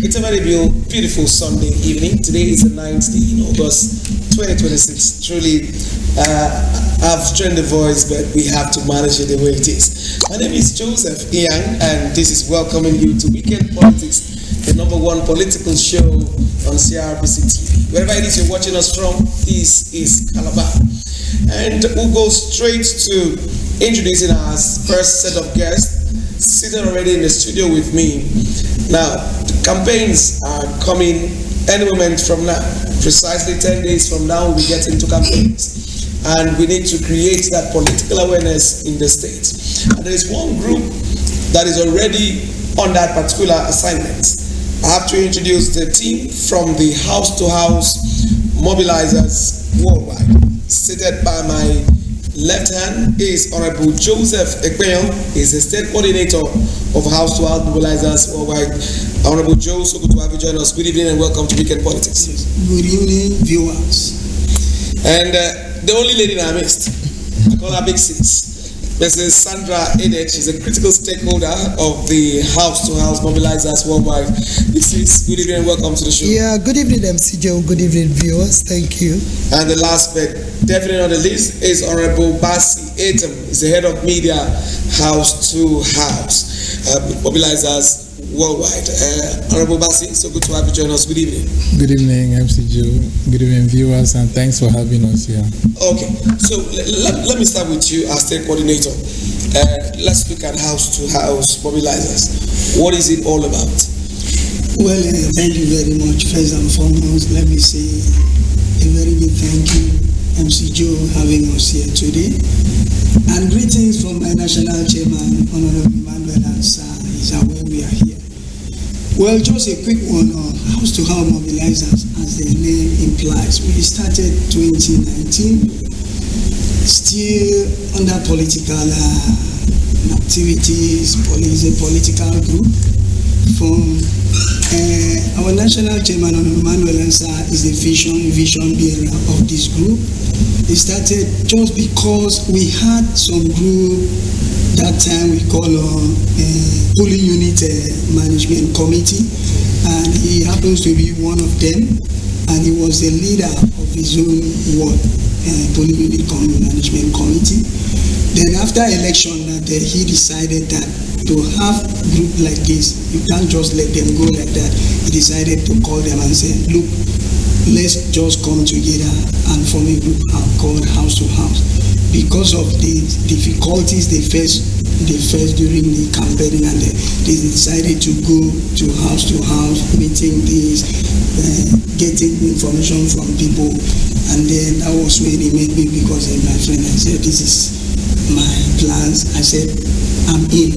It's a very beautiful Sunday evening. Today is the 9th day in August 2026. Truly, I've trained the voice, but we have to manage it the way it is. My name is Joseph Ian, and this is welcoming you to Weekend Politics, the number one political show on CRBC TV. Wherever it is you're watching us from, this is Calabar. And we'll go straight to introducing our first set of guests seated already in the studio with me. Now, the campaigns are coming any moment from now. Precisely 10 days from now, we'll be getting to campaigns. And we need to create that political awareness in the state. And there is one group that is already on that particular assignment. I have to introduce the team from the house-to-house mobilizers worldwide. Seated by my left hand is Honorable Joseph Ekpeyon. He's the state coordinator of house-to-house mobilizers worldwide. Honorable Joe, so good to have you join us. Good evening and welcome to Weekend Politics. Good evening, viewers. And the only lady in our midst, I call her Big Sis. Mrs. Sandra Edech is a critical stakeholder of the house-to-house mobilizers worldwide. This is good evening and welcome to the show. Yeah, good evening, MC Joe. Good evening, viewers. Thank you. And the last but definitely on the list is Honorable Basi Etem. He's the head of media house-to-house mobilizers worldwide. Honorable Basi, so good to have you join us. Good evening. Good evening, MC Joe. Good evening, viewers, and thanks for having us here. Okay, so let me start with you as state coordinator. Let's look at house-to-house mobilizers. What is it all about? Well, thank you very much. First and foremost, let me say a very big thank you, MC Joe, having us here today. And greetings from my national chairman, Honorable Emmanuel Ansah, is aware we are here. Well, just a quick one on house-to-house mobilizers, as the name implies. We started 2019, still under political activities, political group. From our national chairman, Emmanuel Ansah, is the vision bearer of this group. It started just because we had some group that time we call Polling Unit Management Committee, and he happens to be one of them, and he was the leader of his own ward, Polling Unit Management Committee. Then after election, he decided that to have a group like this, you can't just let them go like that. He decided to call them and say, look, let's just come together and form a group called House to House. Because of the difficulties they faced during the campaigning, and they decided to go to house, meeting these, getting information from people. And then that was when he met me, because my friend, I said, this is my plans. I said, I'm in.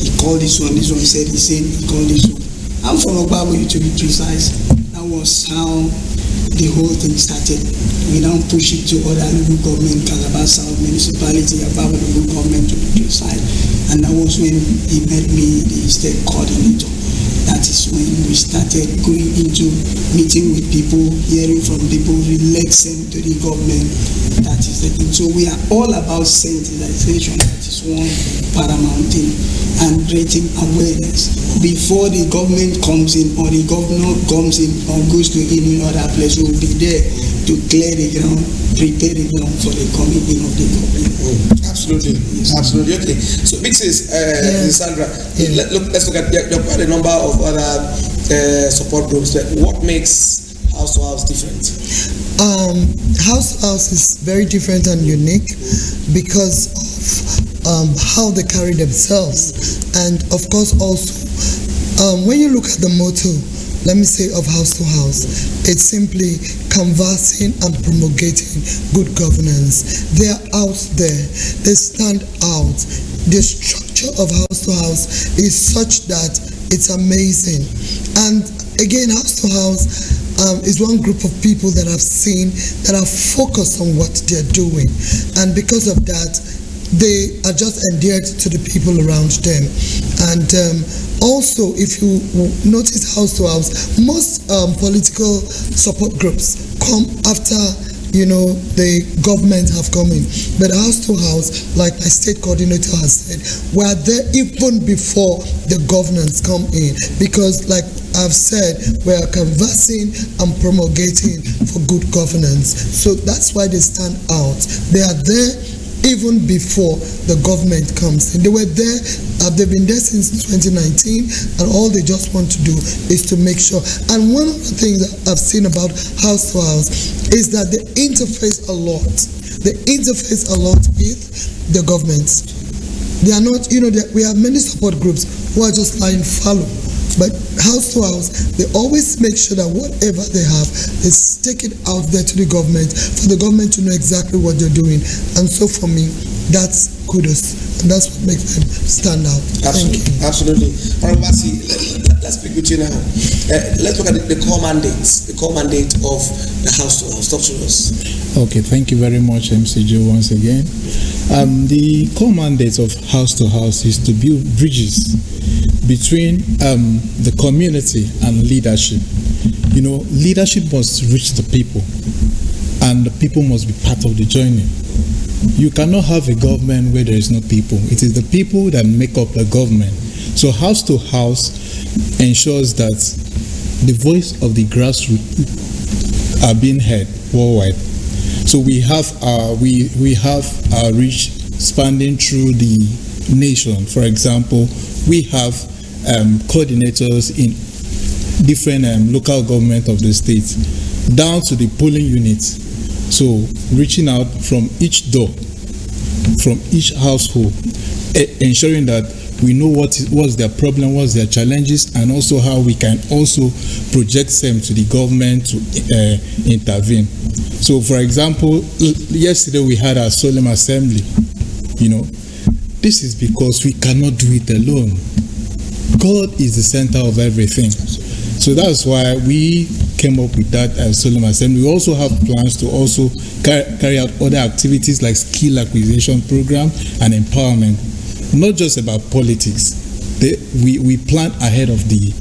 He called this one, he said, he called this one. I'm from Ogbabu, to be precise. That was how the whole thing started. We now push it to other local government, Calabar South Municipality, Ogbabu local government, to be precise. And that was when he met me, the state coordinator. That is when we started going into meeting with people, hearing from people, relaxing to the government. That is the thing. So we are all about sensitization. That is one paramount thing. And creating awareness before the government comes in, or the governor comes in or goes to any other place. We will be there to clear the ground, prepare the ground for the coming in of the government. Absolutely, yes. Absolutely. Okay. So, Big Sis, Sandra, let's look at there are quite a number of other support groups. What makes House to House different? House to House is very different and unique because of how they carry themselves, and of course also when you look at the motto, let me say, of House to House, it's simply canvassing and promulgating good governance. They are out there, they stand out. The structure of House to House is such that it's amazing. And again, House to House is one group of people that I've seen that are focused on what they're doing, and because of that, they are just endeared to the people around them. And also, if you notice House to House, most political support groups come after the government have come in. But house to house, like my state coordinator has said, we are there even before the governance come in, because like I've said, we are canvassing and promulgating for good governance. So that's why they stand out. They are there even before the government comes in. They were there, they've been there since 2019, and all they just want to do is to make sure. And one of the things that I've seen about house to house is that they interface a lot. They interface a lot with the government. They are not, we have many support groups who are just lying fallow. But house to house, they always make sure that whatever they have is taken out there to the government, for the government to know exactly what they're doing. And so for me, that's kudos. And that's what makes them stand out. Absolutely. Thank you. Absolutely. All right, Basi, let's speak with you now. Let's look at the core mandates, the core mandate of the house to house. Talk to us. Okay, thank you very much, MC Joe, once again. The core mandate of house to house is to build bridges between the community and leadership. Leadership must reach the people, and the people must be part of the journey. You cannot have a government where there is no people. It is the people that make up the government. So house to house ensures that the voice of the grassroots are being heard worldwide. So we have our reach spanning through the nation. For example, we have coordinators in different local government of the state, down to the polling units. So reaching out from each door, from each household, ensuring that we know what's their problem, what's their challenges, and also how we can also project them to the government to intervene. So, for example, yesterday we had our solemn assembly. This is because we cannot do it alone. God is the center of everything. So that's why we came up with that solemn assembly. We also have plans to also carry out other activities like skill acquisition program and empowerment. Not just about politics. We plan ahead of the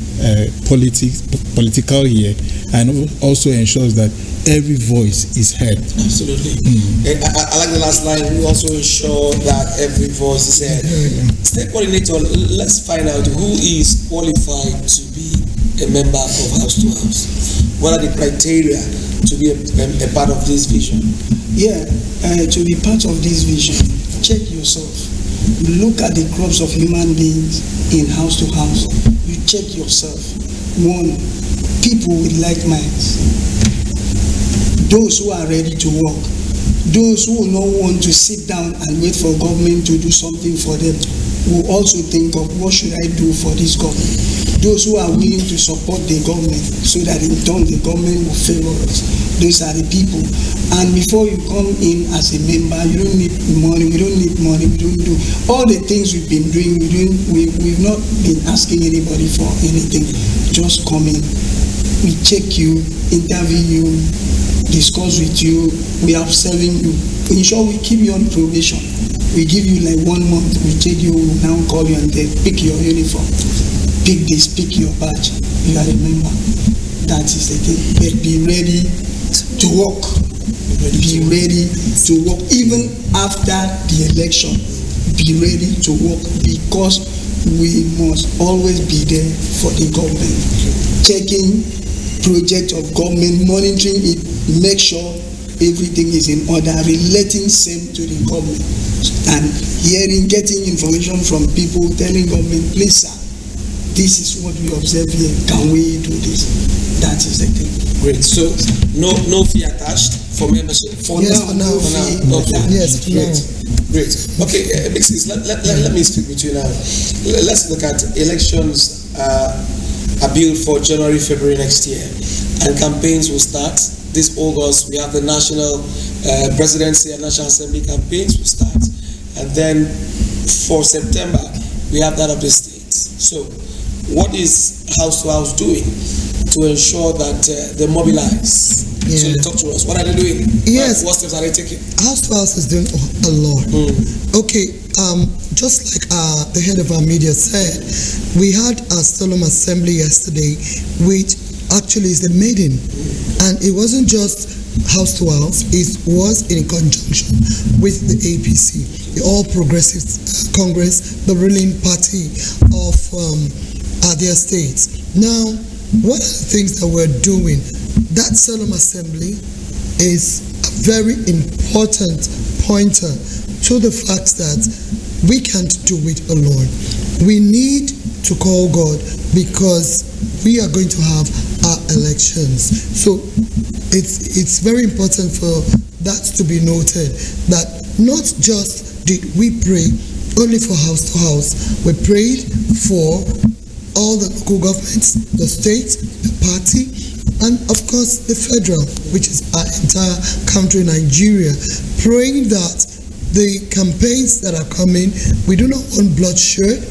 political year, and also ensures that every voice is heard. Absolutely. I like the last line. We also ensure that every voice is heard. State coordinator, let's find out who is qualified to be a member of house to house. What are the criteria to be a part of this vision? To be part of this vision, check yourself. Look at the groups of human beings in house to house. You check yourself. One, people with like minds. Those who are ready to work. Those who will not want to sit down and wait for government to do something for them, will also think of what should I do for this government. Those who are willing to support the government so that in turn the government will favor us. Those are the people. And before you come in as a member, you don't need money, we don't need money, we don't do all the things we've been doing, we've not been asking anybody for anything. Just come in. We check you, interview you, discuss with you, we are serving you. In short, we keep you on probation. We give you like 1 month, we take you, now call you and then pick your uniform. Pick this, pick your badge. You are a member. That is the thing. But be ready to work. Be ready to work. Even after the election, be ready to work, because we must always be there for the government. Checking project of government, monitoring it, make sure everything is in order, relating same to the government, and getting information from people, telling government, please sir, this is what we observe here, can we do this? That is the thing. Great. So no fee attached for membership? For Yes, now, for now. no fee. Yes, Great. Okay, Mixes, let me speak with you now. Let's look at elections are built for January, February next year, and campaigns will start this August. We have the national presidency and national assembly campaigns will start, and then for September we have that of the states. So what is house to house doing to ensure that they mobilize? So they talk to us. What are they doing? Yes. What steps are they taking? House to House is doing a lot. Okay, just like the head of our media said, we had a solemn assembly yesterday, which actually is the maiden, and it wasn't just House to House was in conjunction with the APC, the All Progressive Congress, the ruling party of their states. Now, one of the things that we're doing, that Solemn Assembly is a very important pointer to the fact that we can't do it alone. We need to call God because we are going to have our elections. So it's very important for that to be noted, that not just did we pray only for House to House, we prayed for all the local governments, the state, the party, and of course the federal, which is our entire country, Nigeria, praying that the campaigns that are coming, we do not want bloodshed.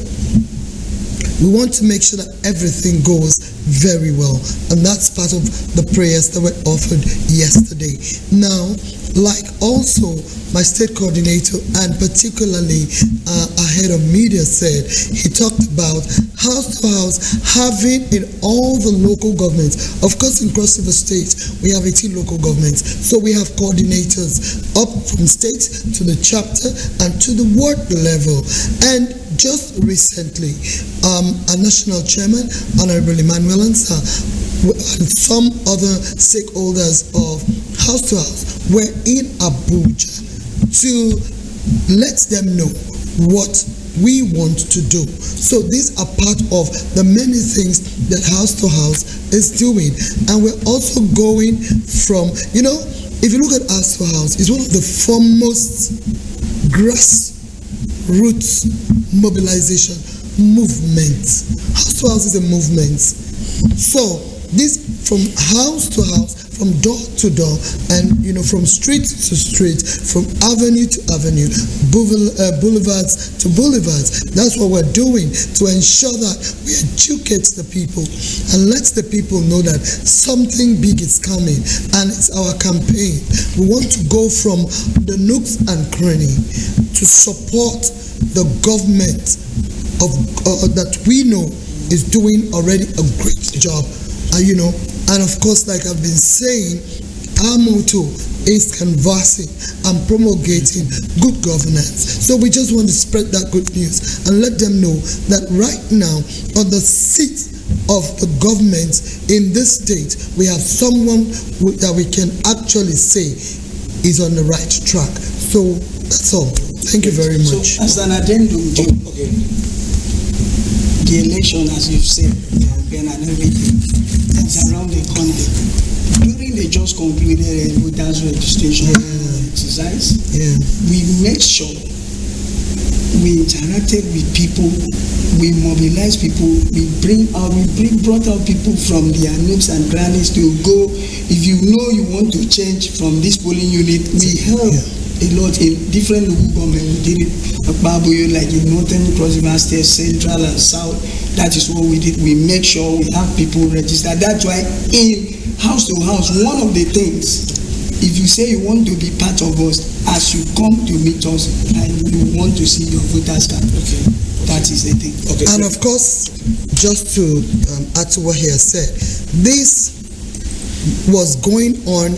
We want to make sure that everything goes very well, and that's part of the prayers that were offered yesterday. Now, like also my state coordinator and particularly our head of media said, he talked about House to House having in all the local governments. Of course, in Cross River State, we have 18 local governments. So we have coordinators up from state to the chapter and to the ward level. And just recently, our national chairman, Honorable Emmanuel Ansah, and some other stakeholders of House to House were in Abuja to let them know what we want to do. So these are part of the many things that House to House is doing. And we're also going from, if you look at House to House, it's one of the foremost grassroots mobilization movements. House to House is a movement. So this from house to house, from door to door, and from street to street, from avenue to avenue, boulevards to boulevards. That's what we're doing to ensure that we educate the people and let the people know that something big is coming, and it's our campaign. We want to go from the nooks and cranny to support the government of that we know is doing already a great job. And of course, like I've been saying, our motto is canvassing and promulgating good governance. So we just want to spread that good news and let them know that right now, on the seat of the government in this state, we have someone that we can actually say is on the right track. So that's all. Thank you very much. So as an addendum, the election, as you've said, campaign and everything, it's around the country. During the just concluded voters registration exercise, we make sure we interacted with people, we mobilized people, we brought out people from their nooks and crannies to go. If you know you want to change from this polling unit, we help a lot in different local government. We did it at Babuyo, like in Northern Cross River State, Central and South. That is what we did. We make sure we have people registered. That's why in house to house, one of the things, if you say you want to be part of us, as you come to meet us and you want to see your voters card, that is the thing. And of course, just to add to what he has said, this was going on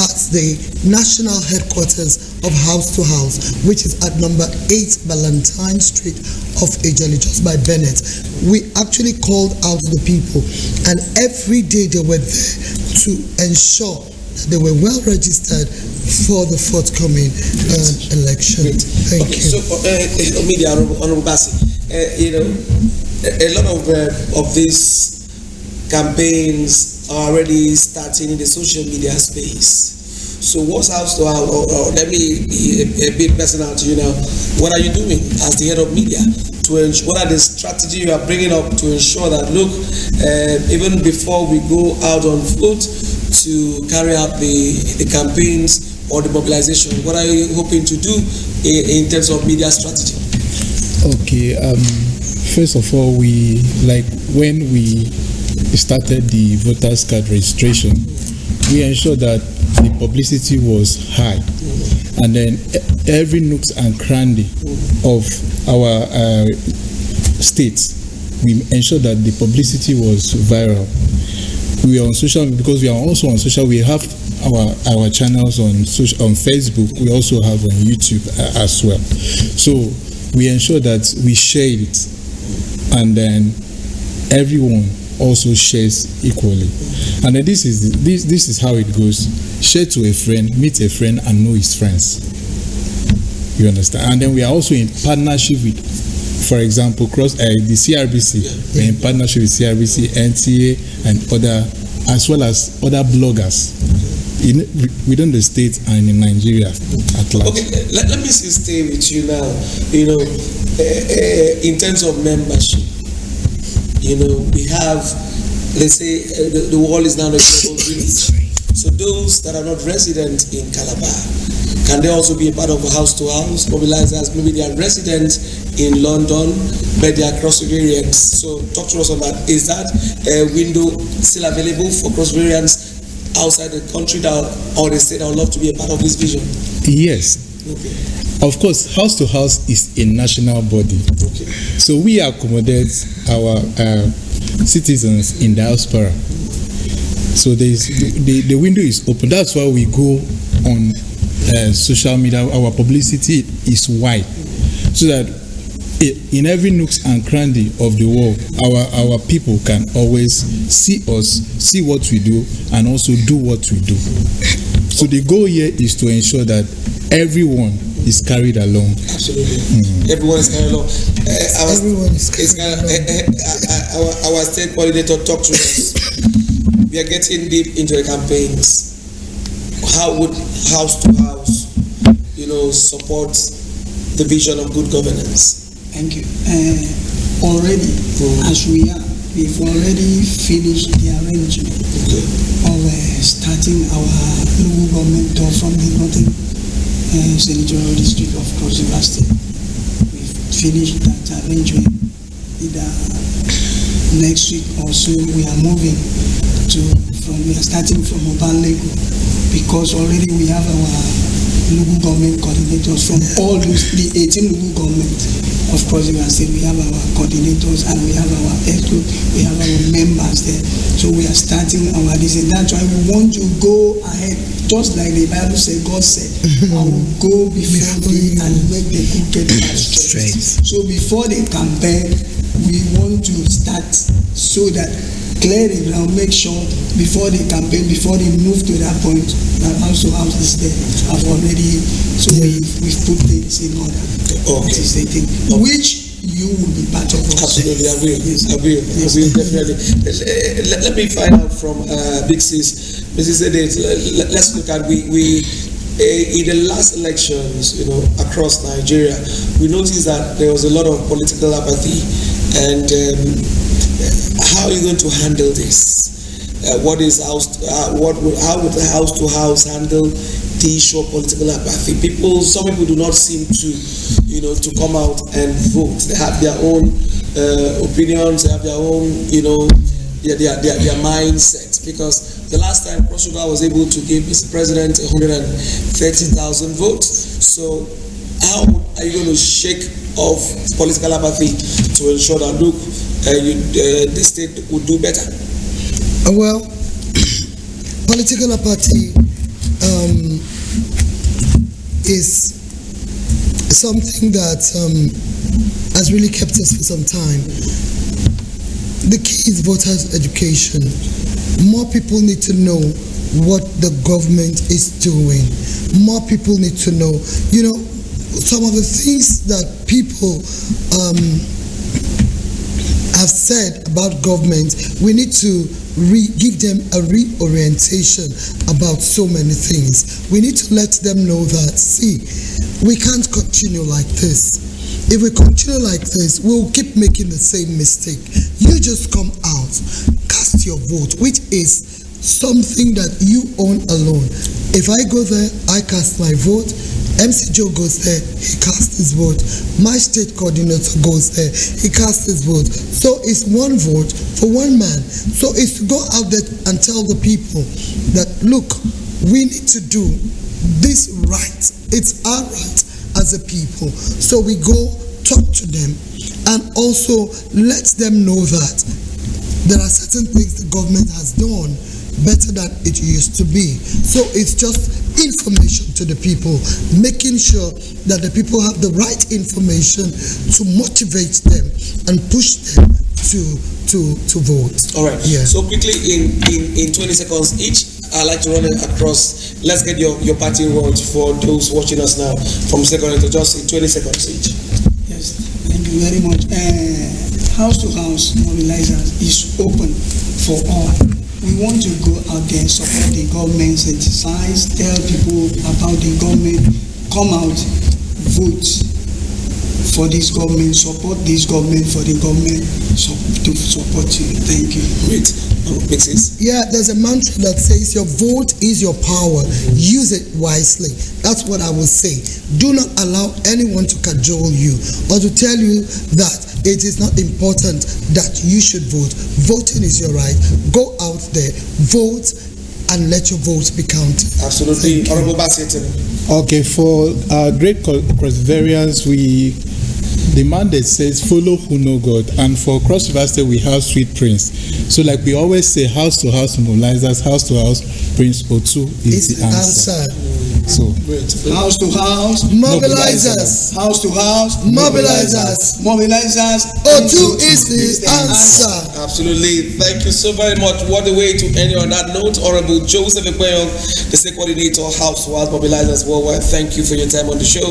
at the national headquarters of House to House, which is at number 8 Ballantyne Street of Ejali, just by Bennett. We actually called out the people, and every day they were there to ensure that they were well registered for the forthcoming election. Thank you. So, Media Honorable Bassi, a lot of these campaigns are already starting in the social media space. So what's House to House, or let me be a bit personal to you now, what are you doing as the head of media to ensure, what are the strategies you are bringing up to ensure that, look, even before we go out on foot to carry out the campaigns or the mobilization, what are you hoping to do in terms of media strategy? Okay, first of all, when we started the voters card registration, we ensured that the publicity was high, and then every nooks and cranny of our states, we ensured that the publicity was viral. we are on social, because we are also on social. We have our channels on Facebook. We also have on YouTube as well. So we ensure that we share it, and then everyone also shares equally. And then this is how it goes: share to a friend, meet a friend, and know his friends. You understand? And then we are also in partnership with, for example, the CRBC. We're in partnership with CRBC, NTA, and other, as well as other bloggers within the state and in Nigeria at large. Okay, let me stay with you now. In terms of membership, we have, let's say, the world is now a global village. So those that are not resident in Calabar, can they also be a part of a house-to-house mobilizers? Maybe they are residents in London, but they are cross-variants. So talk to us on that. Is that a window still available for cross-variants outside the country or the state that would love to be a part of this vision? Yes. Okay. Of course, house-to-house is a national body. Okay. So we accommodate our citizens in diaspora. So the window is open. That's why we go on social media. Our publicity is wide, so that in every nooks and cranny of the world, our people can always see us, see what we do, and also do what we do. So the goal here is to ensure that everyone is carried along. Absolutely. Everyone is carried along. Everyone is carried along. Our state coordinator talked to us. We are getting deep into the campaigns. How would house to house, support the vision of good governance? Thank you. Already, as we've already finished the arrangement of starting our local government tour from the northern senatorial district of Cross River State. We've finished that arrangement. Next week or so, we are moving we are starting from Obanlego, because already we have our local government coordinators from all the 18 local governments of Cross River State. We have our coordinators and we have our group, we have our members there. So we are starting our design. That's why we want to go ahead, just like the Bible said, God said, I will go before thee and make the crooked path straight. So before the campaign, we want to start so that clear the ground, make sure before the campaign, before they move to that point, that house to house is there. I've already, so we've put things in order. Okay. That is the thing, which you will be part of. Absolutely, I will. Yes. I will definitely. Let me find out from Big Sis, Mrs. Edet. Let's look at we in the last elections, across Nigeria, we noticed that there was a lot of political apathy, and how are you going to handle this? How would the house to house handle the issue of political apathy? Some people do not seem to come out and vote. They have their own opinions. They have their own, their mindset. Because the last time Cross River was able to give Mr. President 130,000 votes. So how are you going to shake off political apathy to ensure that this state would do better? Well, political apathy is something that has really kept us for some time. The key is voters' education. More people need to know what the government is doing. More people need to know, some of the things that people have said about government. We need to give them a reorientation about so many things. We need to let them know that, see, we can't continue like this. If we continue like this, we'll keep making the same mistake. You just come out, cast your vote, which is something that you own alone. If I go there, I cast my vote. MC Joe goes there, he casts his vote. My state coordinator goes there, he casts his vote. So it's one vote for one man. So it's to go out there and tell the people that, look, we need to do this right. It's our right as a people. So we go talk to them and also let them know that there are certain things the government has done better than it used to be. So it's just information to the people, making sure that the people have the right information to motivate them and push them to vote. All right. Yeah. So quickly, in 20 seconds each, I'd like to run it across. Let's get your party words for those watching us now from second to just in 20 seconds each. Yes, thank you very much. House to house mobilizers is open for all. We want to go out there, support the government, sensitize, tell people about the government, come out, vote for this government, support this government, for the government to support you. Thank you. Great. Mixes. Yeah, there's a mantra that says your vote is your power. Use it wisely. That's what I will say. Do not allow anyone to cajole you or to tell you that it is not important that you should vote. Voting is your right. Go out there, vote, and let your votes be counted. Absolutely. Honorable Bassett. Okay, for our great Crossriverians, the mandate says follow who know God, and for Cross River State we have Sweet Prince. So like we always say, house to house mobilizers, house to house Prince O2 is the answer. So Great. House to house Mobilizers. house to house Mobilizers. mobilizers. O2 is the answer. Absolutely. Thank you so very much. What a way to end on that note. Honorable Joseph Ekwenyong, the state coordinator, House to House Mobilizers Worldwide. Thank you for your time on the show.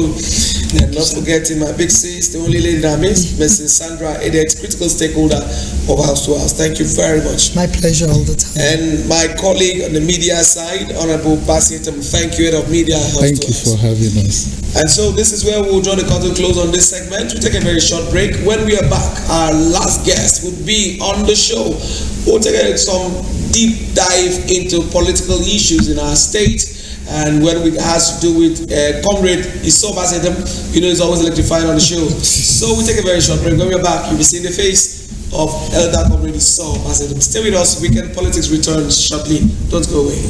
And not forgetting my big sis, the only lady that I miss, Mrs. Sandra Edet, critical stakeholder of House to House. Thank you very much. My pleasure all the time. And my colleague on the media side, Honorable Bassett, thank you, Head of Media. House thank to you House. for having us. And so this is where we'll draw the curtain close on this segment. We'll take a very short break. When we are back, our last guest would be on the show. We'll take some deep dive into political issues in our state. And when it has to do with Comrade Iso Basedem, he's always electrifying on the show. So we take a very short break. When we're back, you'll be seeing the face of Elder Comrade Iso Basedem. Stay with us. Weekend Politics returns shortly. Don't go away.